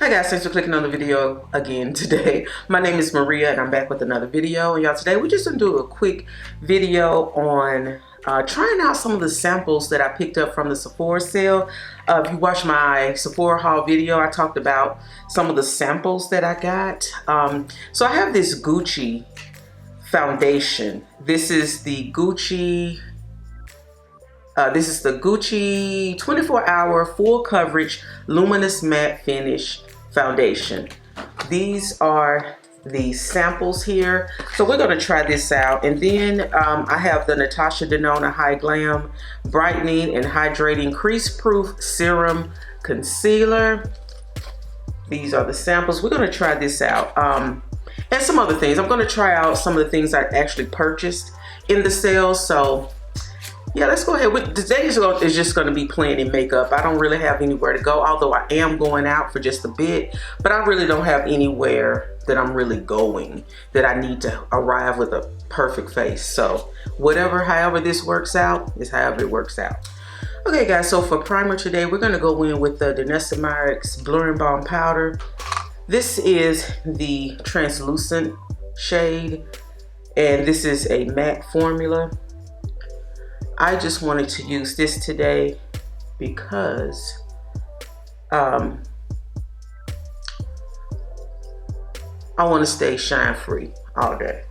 Hi guys, thanks for clicking on the video again today. My name is Maria and I'm back with another video. And y'all, today we're just gonna do a quick video on trying out some of the samples that I picked up from the Sephora sale. If you watched my Sephora haul video, I talked about some of the samples that I got. So I have this Gucci foundation. This is the Gucci 24-hour full coverage luminous matte finish foundation. These are the samples here. So we're going to try this out. And then I have the Natasha High Glam Brightening and Hydrating Crease Proof Serum Concealer. These are the samples. We're going to try this out. And some other things. I'm going to try out some of the things I actually purchased in the sale. So yeah, let's go ahead. Today is just going to be planning makeup. I don't really have anywhere to go, although I am going out for just a bit, but I really don't have anywhere that I'm really going that I need to arrive with a perfect face. So however this works out is however it works out. Okay guys, so for primer today, we're going to go in with the Deanna Blurring Balm Powder. This is the translucent shade, and this is a matte formula. I just wanted to use this today because I want to stay shine free all day.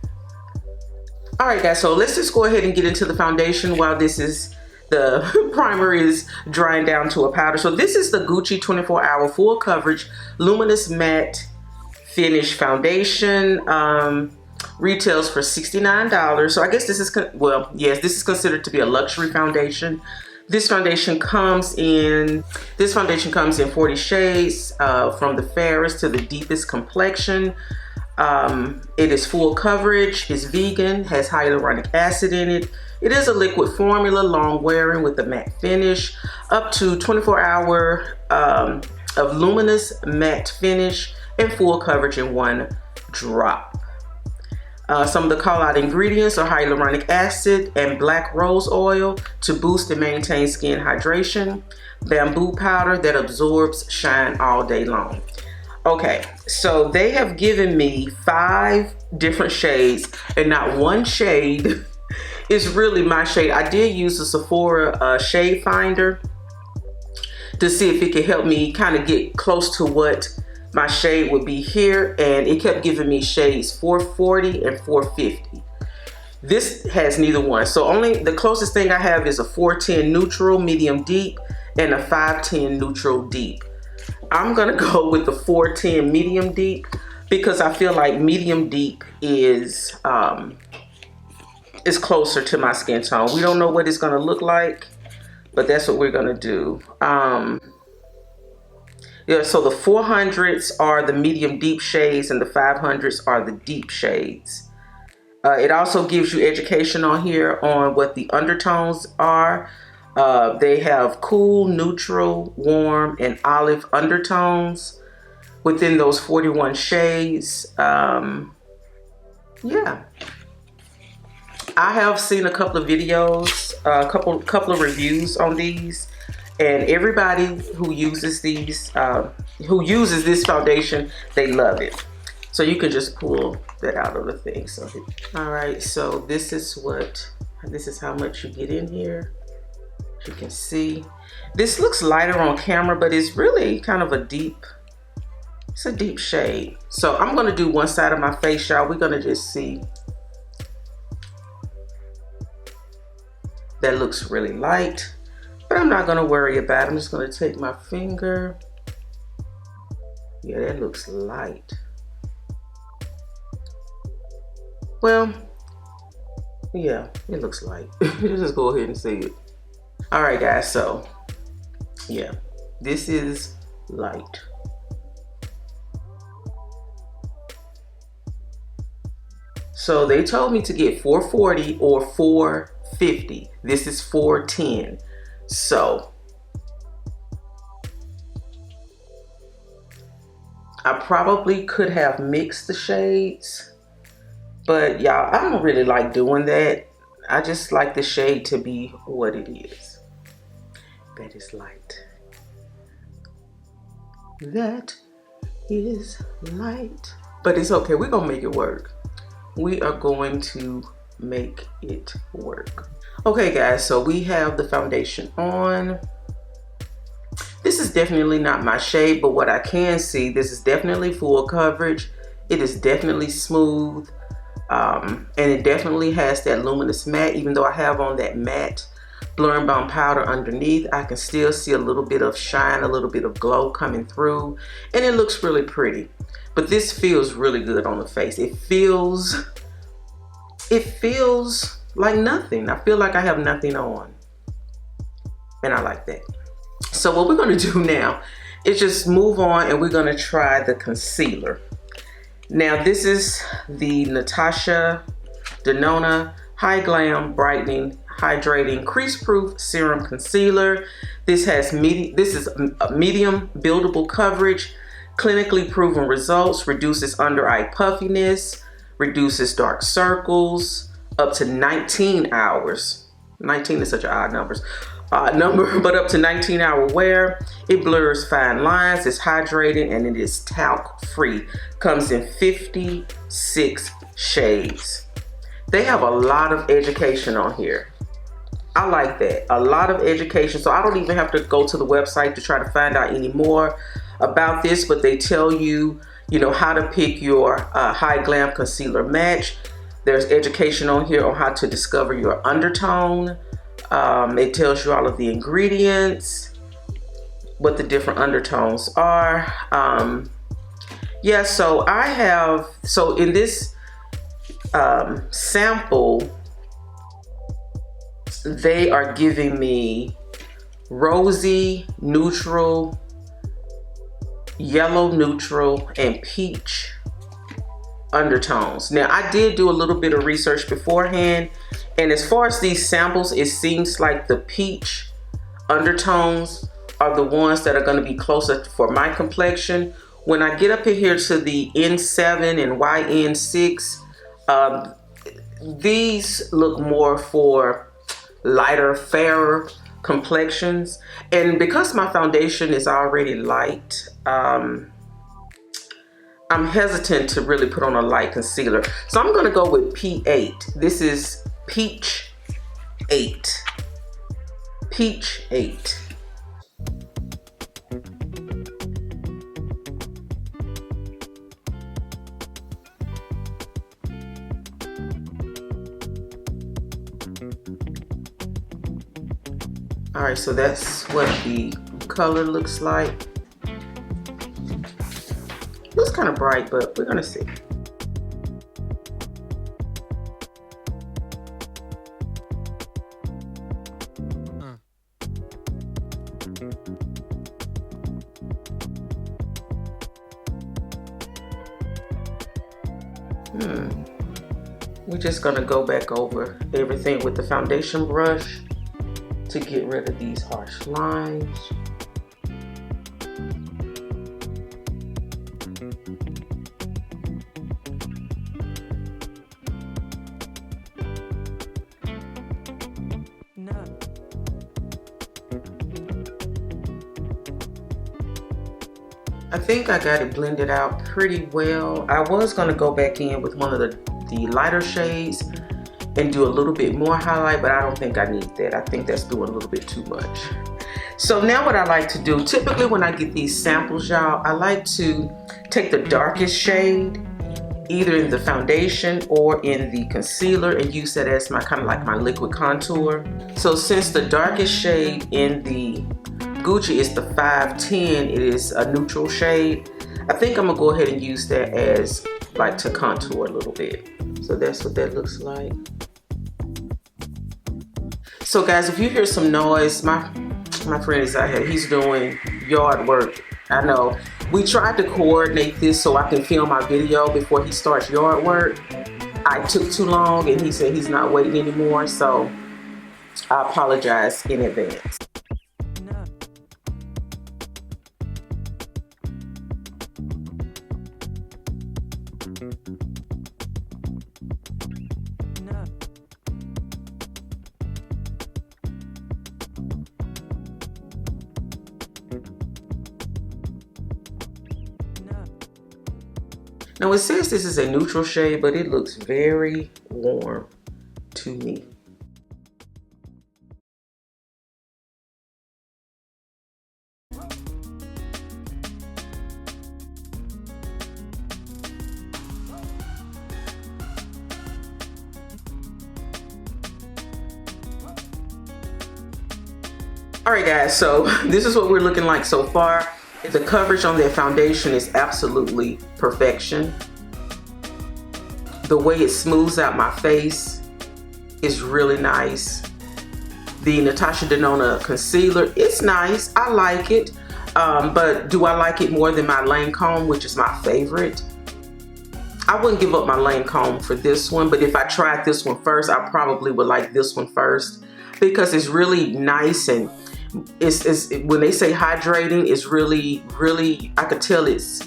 All right guys, so let's just go ahead and get into the foundation while the primer is drying down to a powder. So this is the Gucci 24-hour full coverage luminous matte finish foundation. Retails for $69. So I guess this is, well, yes, this is considered to be a luxury foundation. This foundation comes in 40 shades, from the fairest to the deepest complexion. It is full coverage, is vegan, has hyaluronic acid in it. It is a liquid formula, long wearing with a matte finish, up to 24-hour of luminous matte finish and full coverage in one drop. Some of the call out ingredients are hyaluronic acid and black rose oil to boost and maintain skin hydration, bamboo powder that absorbs shine all day long. Okay, so they have given me 5 different shades, and not one shade is really my shade. I did use the Sephora shade finder to see if it could help me kind of get close to what my shade would be here, and it kept giving me shades 440 and 450. This has neither one, so only the closest thing I have is a 410 neutral medium deep and a 510 neutral deep. I'm gonna go with the 410 medium deep because I feel like medium deep is closer to my skin tone. We don't know what it's gonna look like, but that's what we're gonna do. Yeah, so the 400s are the medium deep shades and the 500s are the deep shades. It also gives you education on here on what the undertones are. They have cool, neutral, warm, and olive undertones within those 41 shades. Yeah. I have seen a couple of videos, a couple of reviews on these. And everybody who uses this foundation, they love it. So you can just pull that out of the thing. So, all right, so this is how much you get in here. As you can see, this looks lighter on camera, but it's really kind of a deep shade. So I'm gonna do one side of my face, y'all. We're gonna just see. That looks really light. But I'm not gonna worry about it. I'm just gonna take my finger. Yeah, that looks light. Well, yeah, it looks light. Let's just go ahead and see it. All right, guys, so yeah, this is light. So they told me to get 440 or 450. This is 410. So I probably could have mixed the shades, but y'all, I don't really like doing that. I just like the shade to be what it is. That is light. That is light. But it's okay, we're gonna make it work. We are going to make it work. Okay guys, so we have the foundation on. This is definitely not my shade, but what I can see, this is definitely full coverage. It is definitely smooth. And it definitely has that luminous matte. Even though I have on that matte blurring bond powder underneath, I can still see a little bit of shine, a little bit of glow coming through, and it looks really pretty. But this feels really good on the face. It feels like nothing. I feel like I have nothing on, and I like that. So what we're going to do now is just move on, and we're going to try the concealer. Now this is the Natasha Deanna High Glam Brightening Hydrating Crease Proof Serum Concealer. This is a medium buildable coverage, clinically proven results, reduces under eye puffiness, reduces dark circles, up to 19 hours. 19 is such an odd number, but up to 19-hour wear. It blurs fine lines, it's hydrating, and it is talc free. Comes in 56 shades. They have a lot of education on here. I like that, a lot of education. So I don't even have to go to the website to try to find out any more about this, but they tell you, how to pick your high glam concealer match. There's education on here on how to discover your undertone. It tells you all of the ingredients, what the different undertones are. Yeah, so in this sample, they are giving me rosy, neutral, yellow neutral, and peach undertones. Now I did do a little bit of research beforehand, and as far as these samples, it seems like the peach undertones are the ones that are going to be closer for my complexion. When I get up in here to the N7 and YN6, these look more for lighter, fairer complexions. And because my foundation is already light, I'm hesitant to really put on a light concealer. So I'm going to go with P8. This is Peach 8. Peach 8. All right, so that's what the color looks like. Looks kind of bright, but we're gonna see. We're just gonna go back over everything with the foundation brush to get rid of these harsh lines. I think I got it blended out pretty well. I was gonna go back in with one of the lighter shades and do a little bit more highlight, but I don't think I need that. I think that's doing a little bit too much. So now what I like to do, typically when I get these samples, y'all, I like to take the darkest shade, either in the foundation or in the concealer, and use that as my kind of like my liquid contour. So since the darkest shade in the Gucci is the 510, it is a neutral shade, I think I'm gonna go ahead and use that as like to contour a little bit. So that's what that looks like. So guys, if you hear some noise, my friend is out here, he's doing yard work. I know. We tried to coordinate this so I can film my video before he starts yard work. I took too long and he said he's not waiting anymore, so I apologize in advance. Now it says this is a neutral shade, but it looks very warm to me. Alright guys, so this is what we're looking like so far. The coverage on that foundation is absolutely perfection. The way it smooths out my face is really nice. The Natasha Denona concealer, it's nice. I like it. But do I like it more than my Lancome, which is my favorite? I wouldn't give up my Lancome for this one, but if I tried this one first, I probably would like this one first because it's really nice, and it's when they say hydrating, it's really, I could tell it's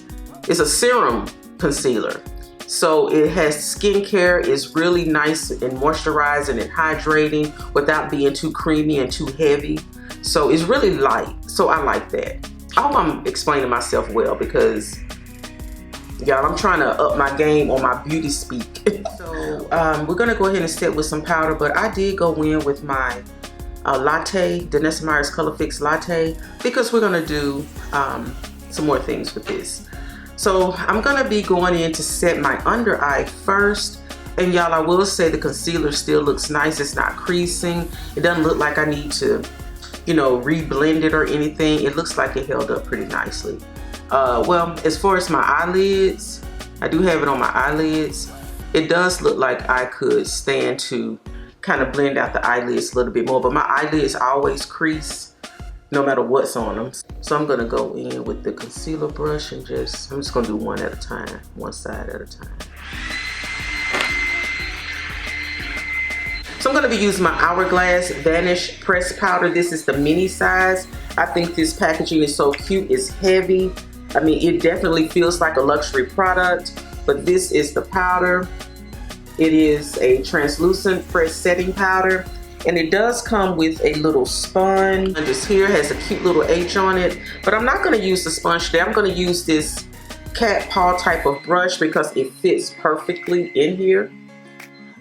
a serum concealer. So it has skincare, it's really nice and moisturizing and hydrating without being too creamy and too heavy. So it's really light, so I like that. I hope I'm explaining myself well because y'all, I'm trying to up my game on my beauty speak. So we're gonna go ahead and set with some powder, but I did go in with my latte, Deanna Myers Color Fix Latte, because we're gonna do some more things with this. So I'm gonna be going in to set my under eye first. And y'all, I will say the concealer still looks nice. It's not creasing. It doesn't look like I need to, you know, re-blend it or anything. It looks like it held up pretty nicely. Well, as far as my eyelids, I do have it on my eyelids. It does look like I could stand to kind of blend out the eyelids a little bit more, but my eyelids always crease no matter what's on them. So I'm gonna go in with the concealer brush and I'm just gonna do one at a time, one side at a time. So I'm gonna be using my Hourglass Vanish Pressed Powder. This is the mini size. I think this packaging is so cute, it's heavy. I mean, it definitely feels like a luxury product, but this is the powder. It is a translucent pressed setting powder, and it does come with a little sponge. And this here has a cute little H on it, but I'm not gonna use the sponge today. I'm gonna use this cat paw type of brush because it fits perfectly in here.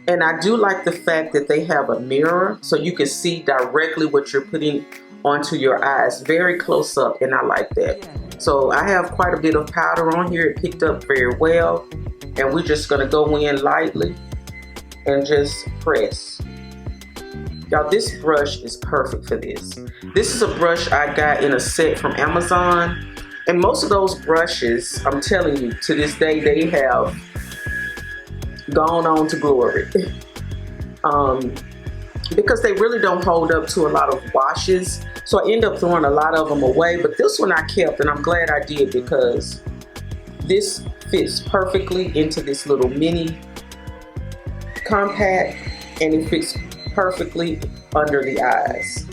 And I do like the fact that they have a mirror so you can see directly what you're putting onto your eyes, very close up, and I like that. So I have quite a bit of powder on here. It picked up very well, and we're just gonna go in lightly and just press. Y'all, this brush is perfect for this. This is a brush I got in a set from Amazon, and most of those brushes, I'm telling you, to this day, they have gone on to glory. Because they really don't hold up to a lot of washes. So I end up throwing a lot of them away, but this one I kept, and I'm glad I did because this fits perfectly into this little mini compact, and it fits perfectly under the eyes.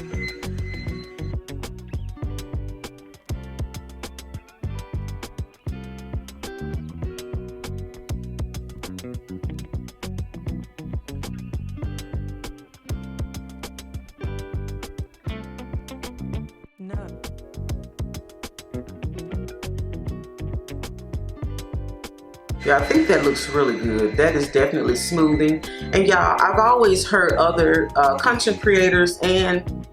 Yeah, I think that looks really good. That is definitely smoothing. And y'all, I've always heard other content creators and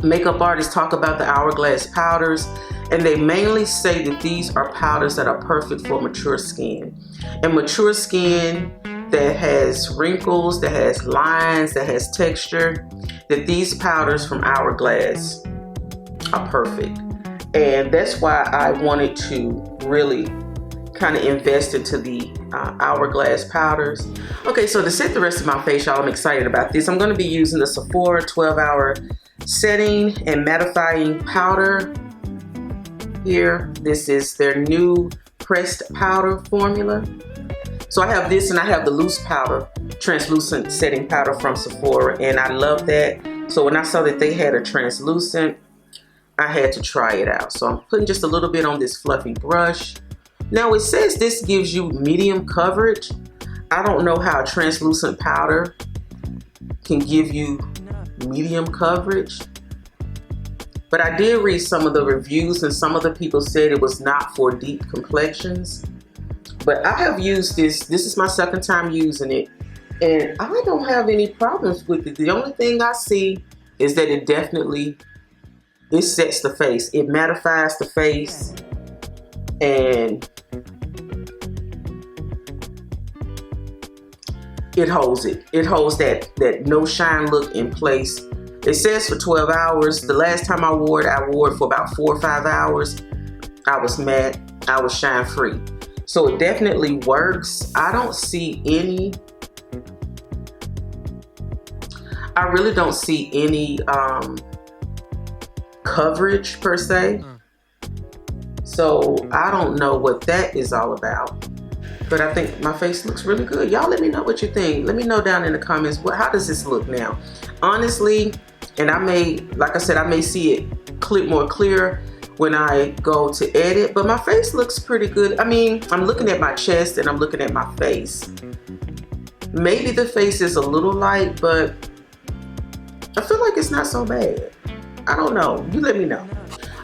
makeup artists talk about the Hourglass powders, and they mainly say that these are powders that are perfect for mature skin. And mature skin that has wrinkles, that has lines, that has texture, that these powders from Hourglass are perfect. And that's why I wanted to really kind of invest into the Hourglass powders. Okay, so to set the rest of my face, y'all, I'm excited about this. I'm going to be using the Sephora 12-hour setting and mattifying powder here. This is their new pressed powder formula. So I have this, and I have the loose powder, translucent setting powder from Sephora, and I love that. So when I saw that they had a translucent, I had to try it out. So I'm putting just a little bit on this fluffy brush. Now it says this gives you medium coverage. I don't know how a translucent powder can give you medium coverage, but I did read some of the reviews, and some of the people said it was not for deep complexions. But I have used this. This is my second time using it. And I don't have any problems with it. The only thing I see is that it sets the face. It mattifies the face. And it holds it. It holds that no shine look in place. It says for 12 hours. The last time I wore it for about 4 or 5 hours. I was matte. I was shine free. So it definitely works. I really don't see any coverage per se. So I don't know what that is all about. But I think my face looks really good. Y'all let me know what you think. Let me know down in the comments, how does this look now? Honestly, and like I said, I may see it more clear when I go to edit, but my face looks pretty good. I mean, I'm looking at my chest and I'm looking at my face. Maybe the face is a little light, but I feel like it's not so bad. I don't know. You let me know.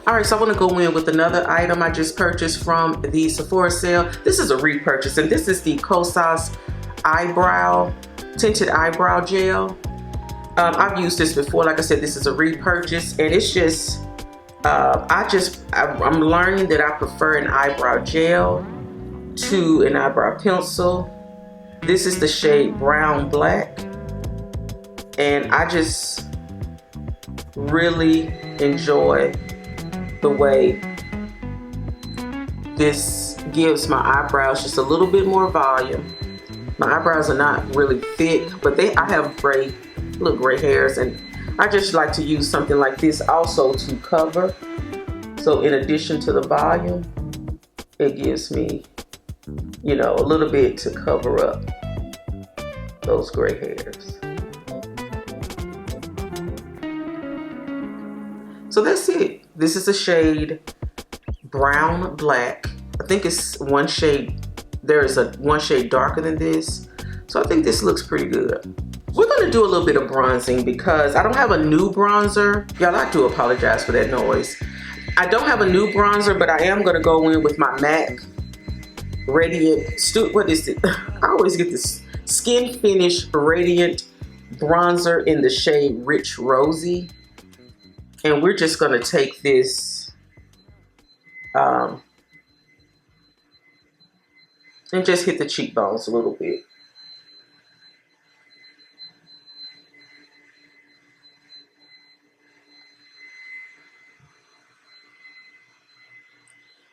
All right, so I want to go in with another item I just purchased from the Sephora sale. This is a repurchase, and this is the Kosas Tinted Eyebrow Gel. I've used this before. Like I said, this is a repurchase, and it's just, I'm learning that I prefer an eyebrow gel to an eyebrow pencil. This is the shade Brown Black, and I just really enjoy the way this gives my eyebrows just a little bit more volume. My eyebrows are not really thick, but I have gray hairs, and I just like to use something like this also to cover. So in addition to the volume, it gives me, a little bit to cover up those gray hairs. So that's it. This is a shade Brown Black. I think it's one shade. There is one shade darker than this. So I think this looks pretty good. We're gonna do a little bit of bronzing because I don't have a new bronzer. Y'all, I do apologize for that noise. I don't have a new bronzer, but I am gonna go in with my MAC Radiant, what is it? I always get this Skin Finish Radiant Bronzer in the shade Rich Rosy. And we're just gonna take this and just hit the cheekbones a little bit.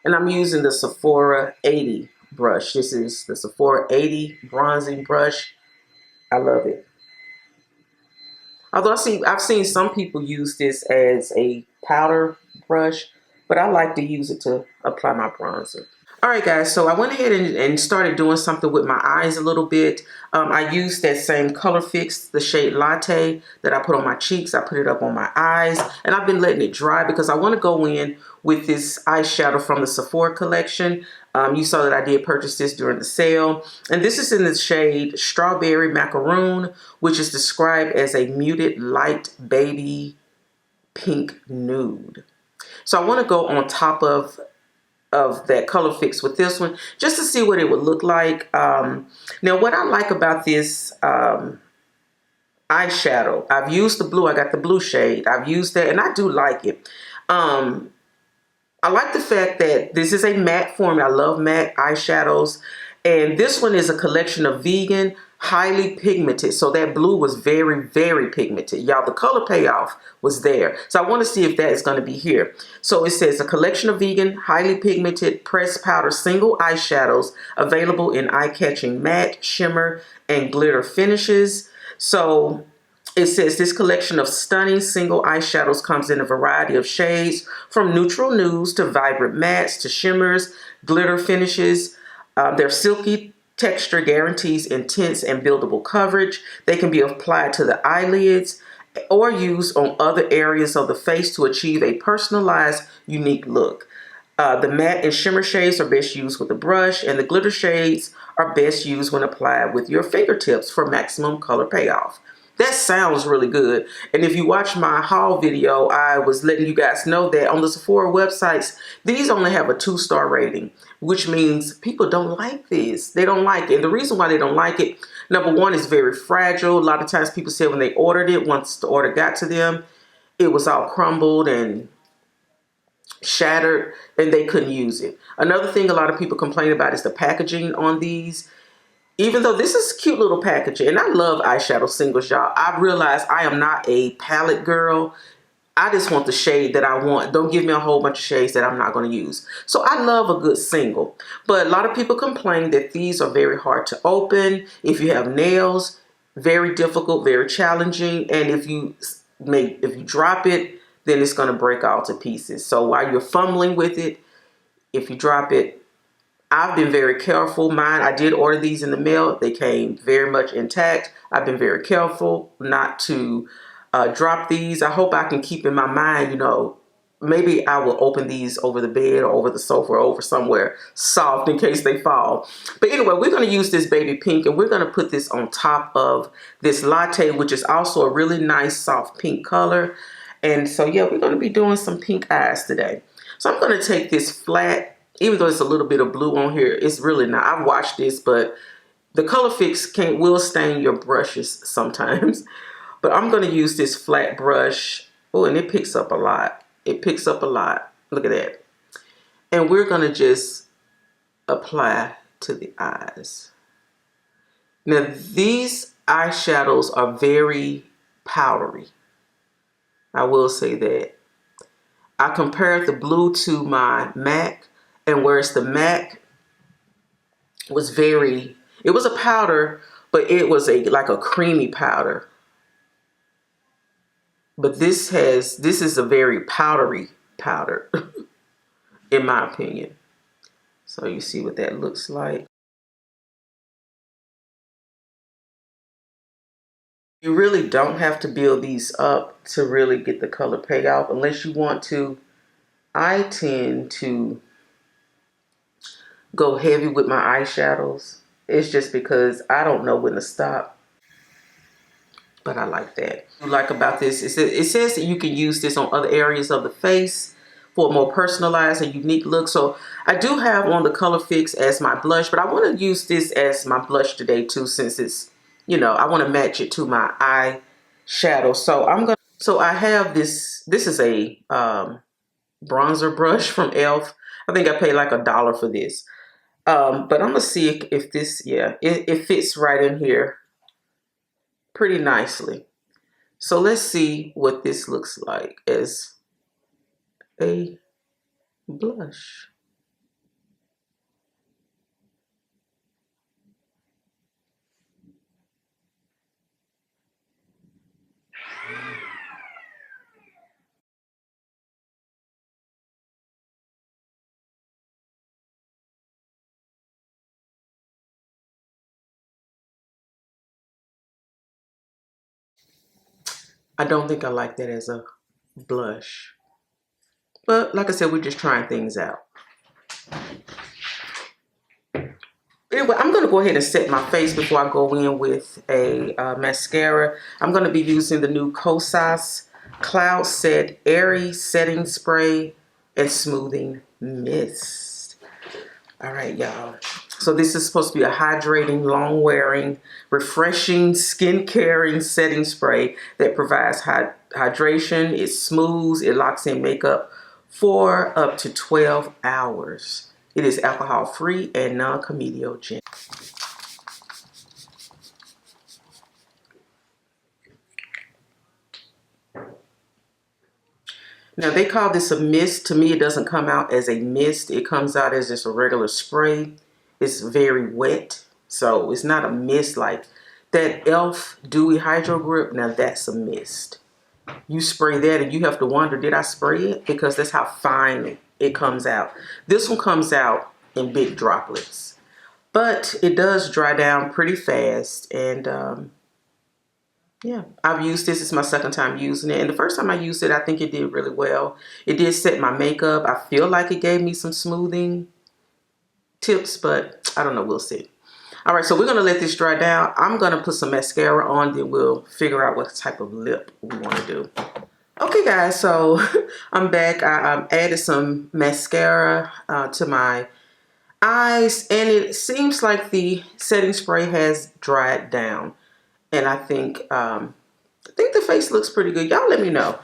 And I'm using the Sephora 80 brush. This is the Sephora 80 bronzing brush. I love it. Although I've seen some people use this as a powder brush, but I like to use it to apply my bronzer. All right, guys, so I went ahead and started doing something with my eyes a little bit. I used that same Color Fix, the shade Latte, that I put on my cheeks. I put it up on my eyes, and I've been letting it dry because I want to go in with this eyeshadow from the Sephora collection. You saw that I did purchase this during the sale. And this is in the shade Strawberry Macaroon, which is described as a muted light baby pink nude. So I want to go on top of that Color Fix with this one just to see what it would look like. Now, what I like about this eyeshadow, I've used the blue. I got the blue shade. I've used that, and I do like it. I like the fact that this is a matte formula. I love matte eyeshadows. And this one is a collection of vegan, highly pigmented. So that blue was very, very pigmented. Y'all, the color payoff was there. So I want to see if that is going to be here. So it says a collection of vegan, highly pigmented pressed powder single eyeshadows available in eye-catching matte, shimmer, and glitter finishes. So it says this collection of stunning single eyeshadows comes in a variety of shades, from neutral nudes to vibrant mattes to shimmers, glitter finishes. Their silky texture guarantees intense and buildable coverage. They can be applied to the eyelids or used on other areas of the face to achieve a personalized, unique look. The matte and shimmer shades are best used with a brush, and the glitter shades are best used when applied with your fingertips for maximum color payoff. That sounds really good. And if you watch my haul video, I was letting you guys know that on the Sephora websites, these only have a 2-star rating, which means people don't like this. They don't like it. And the reason why they don't like it, number one, is very fragile. A lot of times people say when they ordered it, once the order got to them, it was all crumbled and shattered and they couldn't use it. Another thing a lot of people complain about is the packaging on these. Even though this is cute little packaging, and I love eyeshadow singles, y'all. I realize I am not a palette girl. I just want the shade that I want. Don't give me a whole bunch of shades that I'm not going to use. So I love a good single. But a lot of people complain that these are very hard to open. If you have nails, very difficult, very challenging. And if you drop it, then it's going to break all to pieces. So while you're fumbling with it, if you drop it, I've been very careful. Mine, I did order these in the mail. They came very much intact. I've been very careful not to drop these. I hope I can keep in my mind, you know, maybe I will open these over the bed or over the sofa or over somewhere soft in case they fall. But anyway, we're going to use this baby pink and we're going to put this on top of this latte, which is also a really nice soft pink color. And so, yeah, we're going to be doing some pink eyes today. So I'm going to take this flat. Even though it's a little bit of blue on here, it's really not. I've watched this, but the color fix will stain your brushes sometimes. But I'm going to use this flat brush. Oh, and it picks up a lot. It picks up a lot. Look at that. And we're going to just apply to the eyes. Now, these eyeshadows are very powdery. I will say that. I compared the blue to my MAC. And whereas the MAC was it was a powder, but it was like a creamy powder. But this is a very powdery powder, in my opinion. So you see what that looks like. You really don't have to build these up to really get the color payoff unless you want to. I tend to go heavy with my eyeshadows. It's just because I don't know when to stop. But I like that. What I like about this is it says that you can use this on other areas of the face for a more personalized and unique look. So I do have on the Color Fix as my blush, but I want to use this as my blush today too, since it's, you know, I want to match it to my eyeshadow. So I have this is a bronzer brush from e.l.f. I think I paid like $1 for this. But I'm gonna see if this, yeah, it fits right in here pretty nicely. So let's see what this looks like as a blush. I don't think I like that as a blush. But like I said, we're just trying things out. Anyway, I'm going to go ahead and set my face before I go in with a mascara. I'm going to be using the new Kosas Cloud Set Airy Setting Spray and Smoothing Mist. All right, y'all. So this is supposed to be a hydrating, long-wearing, refreshing, skin-caring setting spray that provides hydration. It smooths, it locks in makeup for up to 12 hours. It is alcohol-free and non-comedogenic. Now they call this a mist. To me, it doesn't come out as a mist. It comes out as just a regular spray. It's very wet, so it's not a mist like that e.l.f. Dewy Hydro Grip. Now that's a mist. You spray that and you have to wonder, did I spray it? Because that's how fine it comes out. This one comes out in big droplets, but it does dry down pretty fast. And yeah, I've used this. It's my second time using it. And the first time I used it, I think it did really well. It did set my makeup. I feel like it gave me some smoothing tips, but I don't know. We'll see. All right, so we're going to let this dry down. I'm going to put some mascara on, then we'll figure out what type of lip we want to do. Okay, guys, so I'm back. I added some mascara to my eyes, and it seems like the setting spray has dried down. And I think the face looks pretty good. Y'all let me know.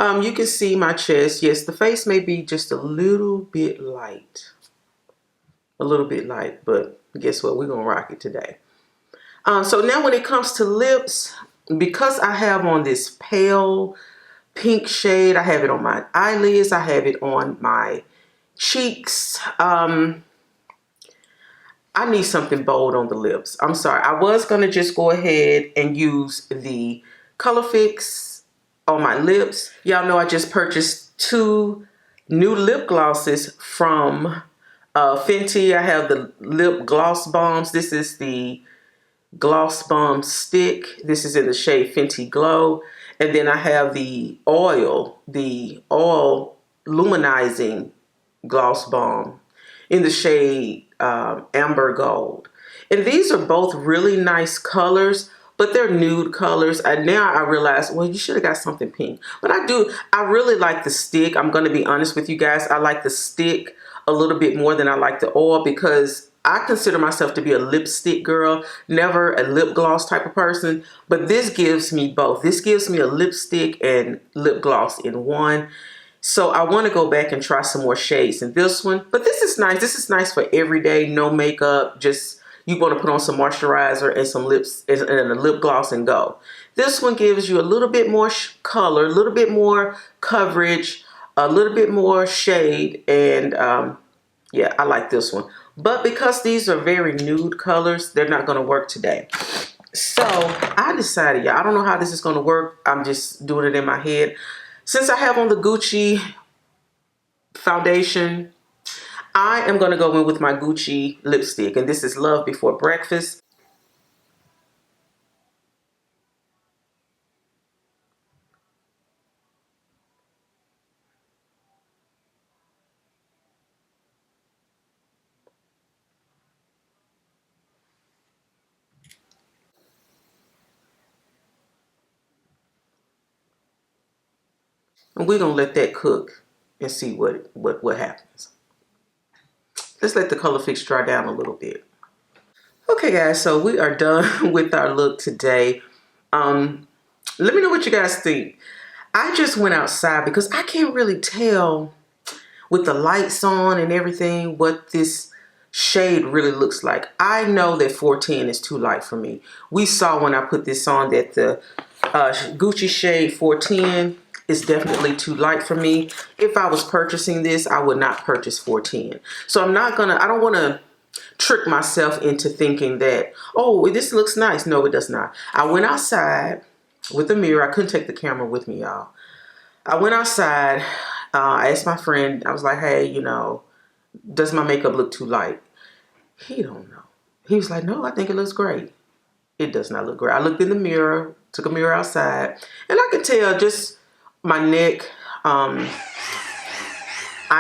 You can see my chest. Yes, the face may be just a little bit light. A little bit light, but guess what? We're going to rock it today. So now when it comes to lips, because I have on this pale pink shade, I have it on my eyelids, I have it on my cheeks. I need something bold on the lips. I'm sorry. I was going to just go ahead and use the Color Fix on my lips. Y'all know I just purchased 2 new lip glosses from Fenty. I have the lip gloss bombs. This is the gloss bomb stick. This is in the shade Fenty Glow. And then I have the oil luminizing gloss bomb in the shade Amber Gold. And these are both really nice colors, but they're nude colors. And now I realize, well, you should have got something pink. But I really like the stick. I'm going to be honest with you guys. I like the stick a little bit more than I like the oil, because I consider myself to be a lipstick girl, never a lip gloss type of person. But this gives me both. This gives me a lipstick and lip gloss in one. So I want to go back and try some more shades in this one. But this is nice. This is nice for everyday, no makeup. Just you want to put on some moisturizer and some lips and a lip gloss and go. This one gives you a little bit more color, a little bit more coverage, a little bit more shade. And yeah, I like this one. But because these are very nude colors, they're not going to work today. So I decided, I don't know how this is going to work. I'm just doing it in my head. Since I have on the Gucci foundation, I am going to go in with my Gucci lipstick. And this is Love Before Breakfast. And we're going to let that cook and see what happens. Let's let the color fix dry down a little bit. Okay, guys, so we are done with our look today. Let me know what you guys think. I just went outside because I can't really tell with the lights on and everything what this shade really looks like. I know that 410 is too light for me. We saw when I put this on that the Gucci shade 410 is definitely too light for me. If I was purchasing this, I would not purchase 410. So I don't want to trick myself into thinking that, oh, this looks nice. No, it does not. I went outside with the mirror. I couldn't take the camera with me, y'all. I went outside. I asked my friend, I was like, hey, does my makeup look too light? He don't know. He was like, no, I think it looks great. It does not look great. I looked in the mirror, took a mirror outside, and I could tell just my neck, I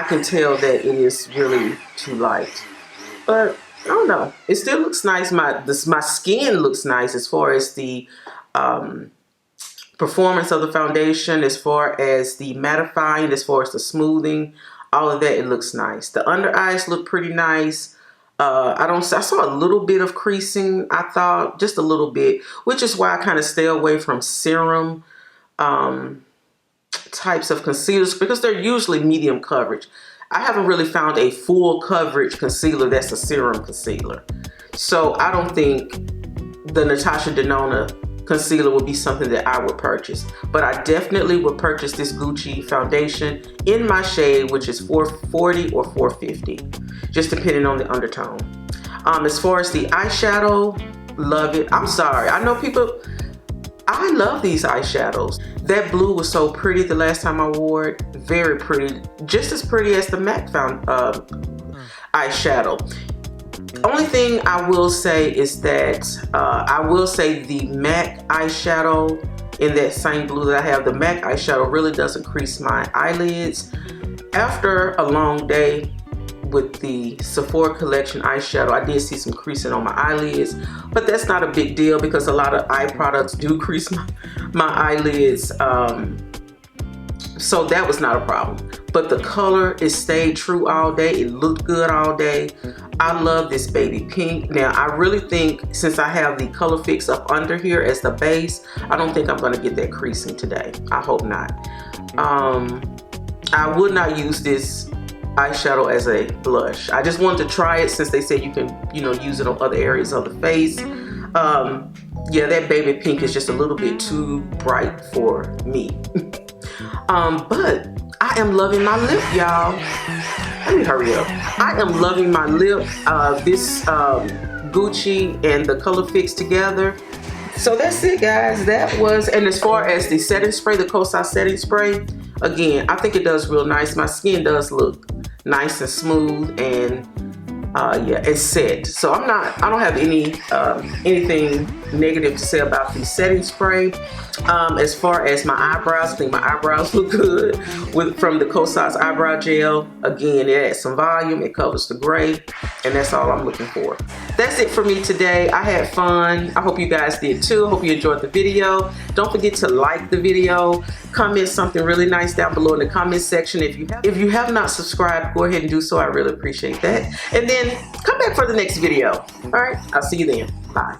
can tell that it is really too light. But I don't know. It still looks nice. My skin looks nice as far as the performance of the foundation, as far as the mattifying, as far as the smoothing, all of that. It looks nice. The under eyes look pretty nice. I saw a little bit of creasing. I thought just a little bit, which is why I kind of stay away from serum types of concealers, because they're usually medium coverage. I haven't really found a full coverage concealer that's a serum concealer. So I don't think the Natasha Denona concealer would be something that I would purchase. But I definitely would purchase this Gucci foundation in my shade, which is 440 or 450, just depending on the undertone. As far as the eyeshadow, love it. I'm sorry. I know people, I love these eyeshadows. That blue was so pretty the last time I wore it. Very pretty. Just as pretty as the MAC eyeshadow. Only thing I will say is that I will say the MAC eyeshadow in that same blue that I have, the MAC eyeshadow really doesn't crease my eyelids. After a long day with the Sephora collection eyeshadow, I did see some creasing on my eyelids, but that's not a big deal because a lot of eye products do crease my eyelids. So that was not a problem. But the color, it stayed true all day. It looked good all day. I love this baby pink. Now, I really think since I have the Color Fix up under here as the base, I don't think I'm going to get that creasing today. I hope not. I would not use this eyeshadow as a blush. I just wanted to try it since they said you can, use it on other areas of the face. Yeah, that baby pink is just a little bit too bright for me. But I am loving my lip, y'all. Let me hurry up. I am loving my lip. This Gucci and the Color Fix together. So that's it, guys. That was, and as far as the setting spray, the Kosas setting spray, again, I think it does real nice. My skin does look nice and smooth, and yeah, it's set. So I don't have anything negative to say about the setting spray. As far as my eyebrows, I think my eyebrows look good from the Kosas eyebrow gel. Again, it adds some volume, it covers the gray, and that's all I'm looking for. That's it for me today. I had fun. I hope you guys did too. Hope you enjoyed the video. Don't forget to like the video. Comment something really nice down below in the comment section. If you have not subscribed, go ahead and do so. I really appreciate that. And then come back for the next video. All right, I'll see you then. Bye.